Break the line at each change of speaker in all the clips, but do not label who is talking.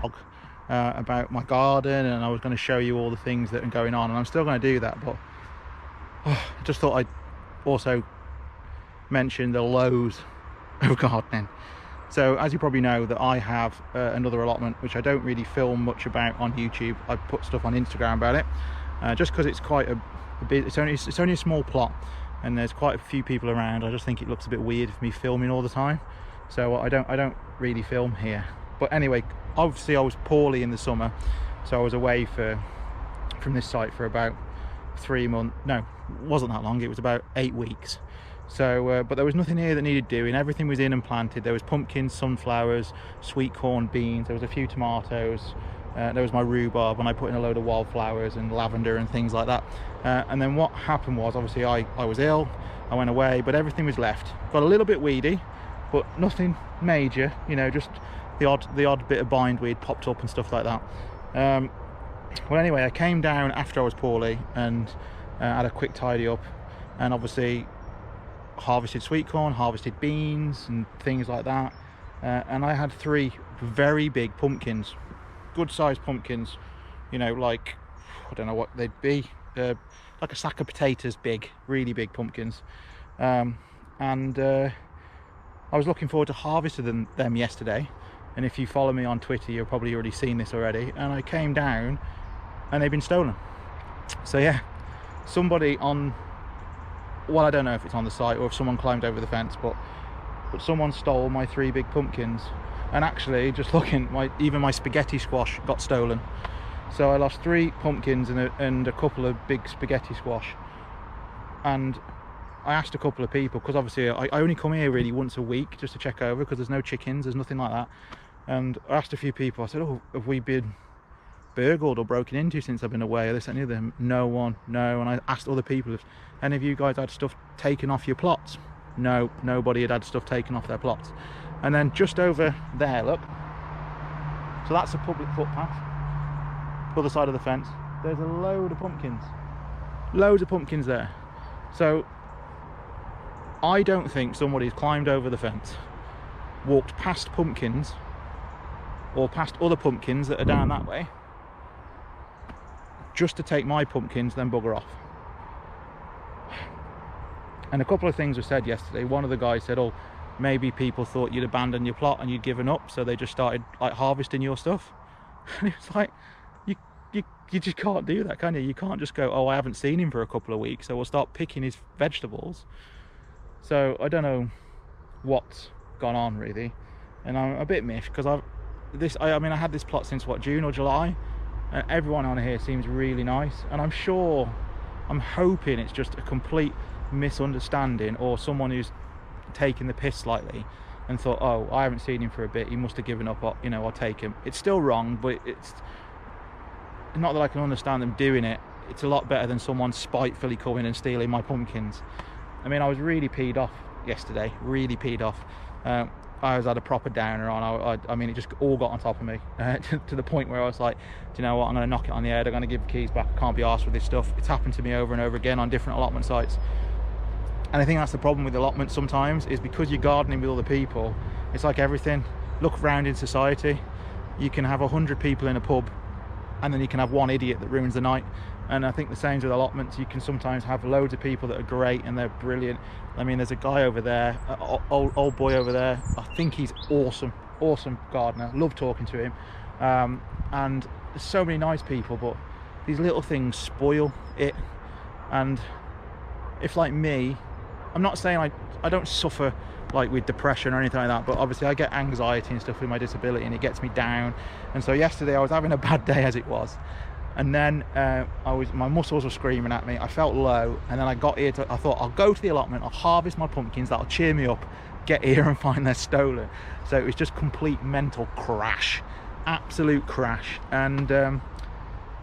vlog about my garden, and I was going to show you all the things that are going on, and I'm still going to do that, but I just thought I'd also mention the lows of gardening. So as you probably know, that I have another allotment which I don't really film much about on YouTube. I put stuff on Instagram about it, just because it's quite a bit, it's only a small plot and there's quite a few people around. I just think it looks a bit weird for me filming all the time, so I don't really film here. But anyway, obviously I was poorly in the summer, so I was away from this site for about 3 months. No, it wasn't that long, it was about 8 weeks. So but there was nothing here that needed doing. Everything was in and planted. There was pumpkins, sunflowers, sweet corn, beans, there was a few tomatoes, there was my rhubarb, and I put in a load of wildflowers and lavender and things like that. And then what happened was, obviously I was ill, I went away, but everything was left. Got a little bit weedy, but nothing major, you know, just the odd bit of bindweed popped up and stuff like that. Well, anyway, I came down after I was poorly and had a quick tidy up, and obviously harvested sweet corn, harvested beans and things like that, and I had 3 very big pumpkins, good sized pumpkins, you know, like, I don't know what they'd be, like a sack of potatoes big, really big pumpkins. And I was looking forward to harvesting them yesterday, and if you follow me on Twitter, you've probably already seen this already, and I came down and they've been stolen. So yeah, somebody on, well, I don't know if it's on the site or if someone climbed over the fence, but someone stole my 3 big pumpkins. And actually, just looking, even my spaghetti squash got stolen. So I lost 3 pumpkins and a couple of big spaghetti squash. And I asked a couple of people, because obviously I only come here really once a week just to check over, because there's no chickens, there's nothing like that. And I asked a few people, I said, oh, have we been burgled or broken into since I've been away, or this and the other? No one, no. And I asked other people, if any of you guys had stuff taken off your plots? No, nobody had stuff taken off their plots. And then just over there, look, so that's a public footpath, other side of the fence, there's a load of pumpkins, loads of pumpkins there. So I don't think somebody's climbed over the fence, walked past pumpkins or past other pumpkins that are down that way, just to take my pumpkins, then bugger off. And a couple of things were said yesterday. One of the guys said, oh, maybe people thought you'd abandoned your plot and you'd given up, so they just started like harvesting your stuff. And it's like, you just can't do that, can you? You can't just go, oh, I haven't seen him for a couple of weeks, so we'll start picking his vegetables. So I don't know what's gone on really, and I'm a bit miffed, because I mean I had this plot since what, June or July, and everyone on here seems really nice, and I'm hoping it's just a complete misunderstanding, or someone who's taken the piss slightly and thought, oh, I haven't seen him for a bit, he must have given up, you know, I'll take him. It's still wrong, but it's not that I can understand them doing it. It's a lot better than someone spitefully coming and stealing my pumpkins. I mean, I was really peed off yesterday, really peed off. I had a proper downer on. I mean, it just all got on top of me, to the point where I was like, do you know what, I'm going to knock it on the head, I'm going to give the keys back, I can't be arsed with this stuff. It's happened to me over and over again on different allotment sites. And I think that's the problem with allotments sometimes, is because you're gardening with other people, it's like everything. Look around in society, you can have 100 people in a pub, and then you can have one idiot that ruins the night. And I think the same with allotments. You can sometimes have loads of people that are great and they're brilliant. I mean, there's a guy over there, old boy over there, I think he's awesome gardener, love talking to him. And there's so many nice people, but these little things spoil it. And if, like me, I'm not saying I don't suffer like with depression or anything like that, but obviously I get anxiety and stuff with my disability, and it gets me down. And so yesterday I was having a bad day as it was, and then my muscles were screaming at me, I felt low, and then I got here I thought, I'll go to the allotment, I'll harvest my pumpkins, that'll cheer me up, get here and find they're stolen. So it was just complete mental crash, absolute crash. And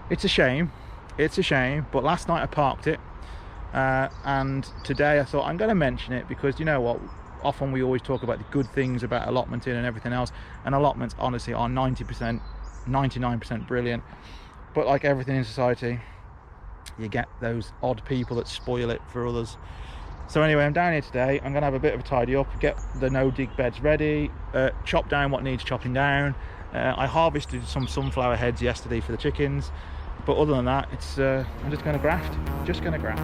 it's a shame, but last night I parked it, and today I thought I'm going to mention it, because you know what, often we always talk about the good things about allotmenting and everything else, and allotments honestly are 90%, 99% brilliant, but like everything in society, you get those odd people that spoil it for others. So anyway, I'm down here today, I'm going to have a bit of a tidy up, get the no dig beds ready, chop down what needs chopping down, I harvested some sunflower heads yesterday for the chickens, but other than that, it's I'm just going to graft. Just going to graft.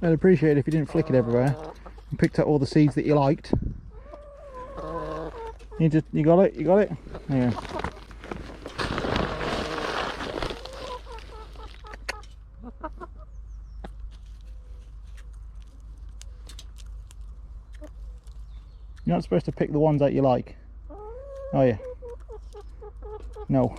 I'd appreciate it if you didn't flick it everywhere and picked out all the seeds that you liked. You got it? You got it? Yeah. You're not supposed to pick the ones that you like, are you? No.